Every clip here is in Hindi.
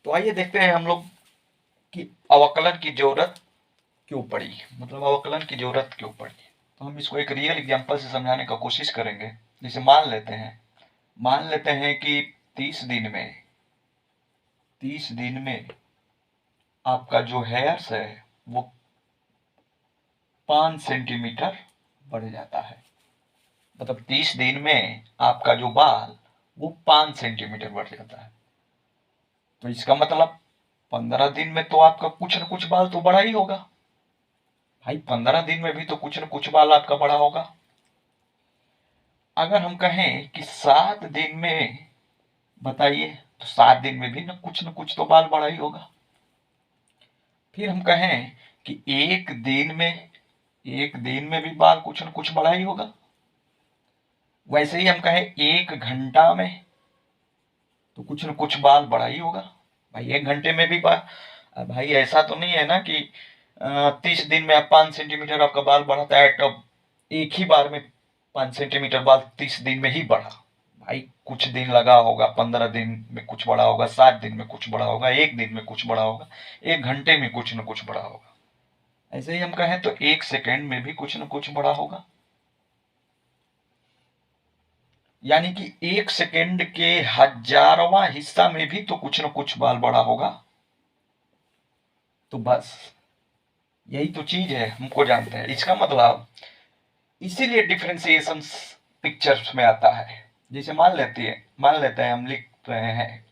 तो आइए देखते हैं हम लोग कि अवकलन की जरूरत क्यों पड़ी, मतलब अवकलन की जरूरत क्यों पड़ी। तो हम इसको एक रियल एग्जांपल से समझाने का कोशिश करेंगे। जैसे मान लेते हैं कि 30 दिन में आपका जो हेयर्स है वो 5 सेंटीमीटर बढ़ जाता है। मतलब 30 दिन में आपका जो बाल वो 5 सेंटीमीटर बढ़ जाता है। तो इसका मतलब 15 दिन में तो आपका कुछ न कुछ बाल तो बढ़ा ही होगा भाई। 15 दिन में भी तो कुछ न कुछ बाल आपका बढ़ा होगा। अगर हम कहें कि 7 दिन में, बताइए, तो 7 दिन में भी न कुछ तो बाल बढ़ा ही होगा। फिर हम कहें कि एक दिन में भी बाल कुछ न कुछ बढ़ा ही होगा। वैसे ही हम कहें 1 घंटा में तो कुछ न कुछ बाल बढ़ा ही होगा भाई। 1 घंटे में भी बाल, भाई ऐसा तो नहीं है ना कि 30 दिन में आप 5 सेंटीमीटर आपका बाल बढ़ाता है तब एक ही बार में 5 सेंटीमीटर बाल 30 दिन में ही बढ़ा। भाई कुछ दिन लगा होगा, 15 दिन में कुछ बढ़ा होगा, 7 दिन में कुछ बढ़ा होगा, 1 दिन में कुछ बढ़ा होगा, 1 घंटे में कुछ न कुछ बढ़ा होगा। ऐसे ही हम कहें तो 1 सेकेंड में भी कुछ न कुछ बढ़ा होगा। यानी कि 1 सेकेंड के 1000वां हिस्सा में भी तो कुछ न कुछ बाल बढ़ा होगा। तो बस यही तो चीज है, हमको जानते हैं। इसका मतलब इसीलिए डिफरेंशिएशन पिक्चर्स में आता है। जैसे मान लेते हैं हम लिख रहे हैं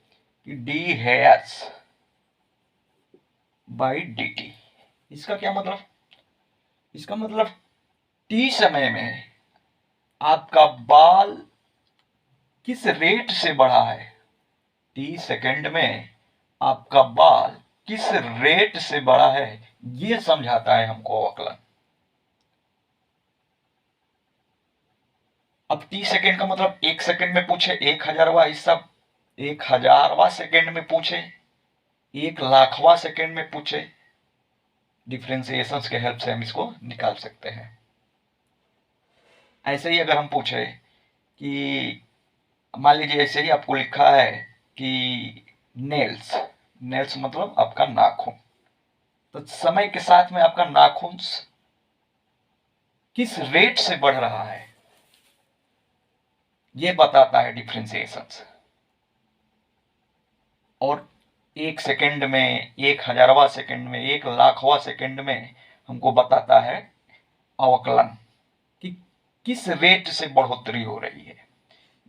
कि D hairs by D T. इसका क्या मतलब? इसका मतलब टी समय में आपका बाल किस रेट से बढ़ा है, टी सेकेंड में आपका बाल किस रेट से बढ़ा है, ये समझाता है हमको अवकलन। अब टी सेकेंड का मतलब 1 सेकेंड में पूछे 1000वां हिस्सा, 1000वां सेकेंड में पूछे, 1,00,000वां सेकेंड में पूछे, डिफरेंशिएशन के हेल्प से हम इसको निकाल सकते हैं। ऐसे ही अगर हम पूछे कि मान लीजिए ऐसे ही आपको लिखा है कि नेल्स मतलब आपका नाखून, तो समय के साथ में आपका नाखून किस रेट से बढ़ रहा है ये बताता है डिफरेंशिएशन। और 1 सेकेंड में, 1000वां सेकेंड में, 1,00,000वां सेकेंड में हमको बताता है अवकलन कि किस रेट से बढ़ोतरी हो रही है।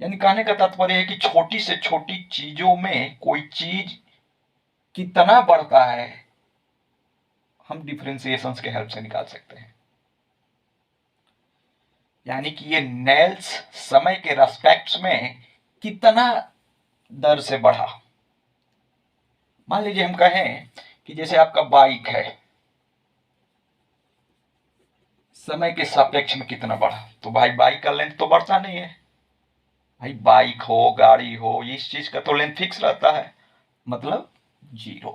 यानी कहने का तात्पर्य है कि छोटी से छोटी चीजों में कोई चीज कितना बढ़ता है हम डिफरेंशिएशन के हेल्प से निकाल सकते हैं। यानी कि ये नेल्स समय के रेस्पेक्ट में कितना दर से बढ़ा। मान लीजिए हम कहें कि जैसे आपका बाइक है, समय के सापेक्ष में कितना बढ़ा, तो भाई बाइक का लेंथ तो बढ़ता नहीं है भाई। बाइक हो, गाड़ी हो, इस चीज का तो लेंथ फिक्स रहता है, मतलब 0।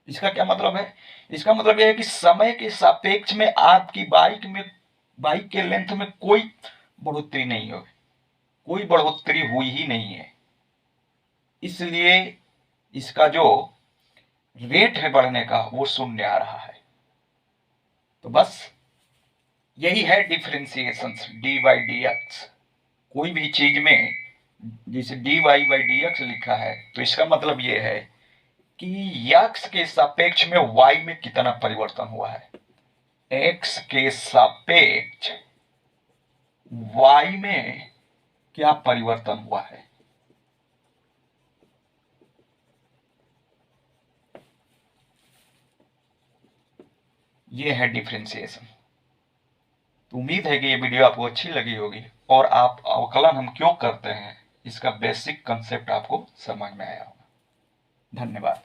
इसका क्या मतलब है? इसका मतलब यह है कि समय के सापेक्ष में आपकी बाइक के लेंथ में कोई बढ़ोतरी नहीं हो, कोई बढ़ोतरी हुई ही नहीं है। इसलिए इसका जो रेट है बढ़ने का वो 0 आ रहा है। तो बस यही है differentiation, d by d x. कोई भी चीज में जैसे d y by d x लिखा है तो इसका मतलब ये है कि एक्स के सापेक्ष में वाई में कितना परिवर्तन हुआ है, एक्स के सापेक्ष वाई में क्या परिवर्तन हुआ है। ये है डिफरेंशिएशन। तो उम्मीद है कि ये वीडियो आपको अच्छी लगी होगी और आप अवकलन हम क्यों करते हैं इसका बेसिक कंसेप्ट आपको समझ में आया होगा। धन्यवाद।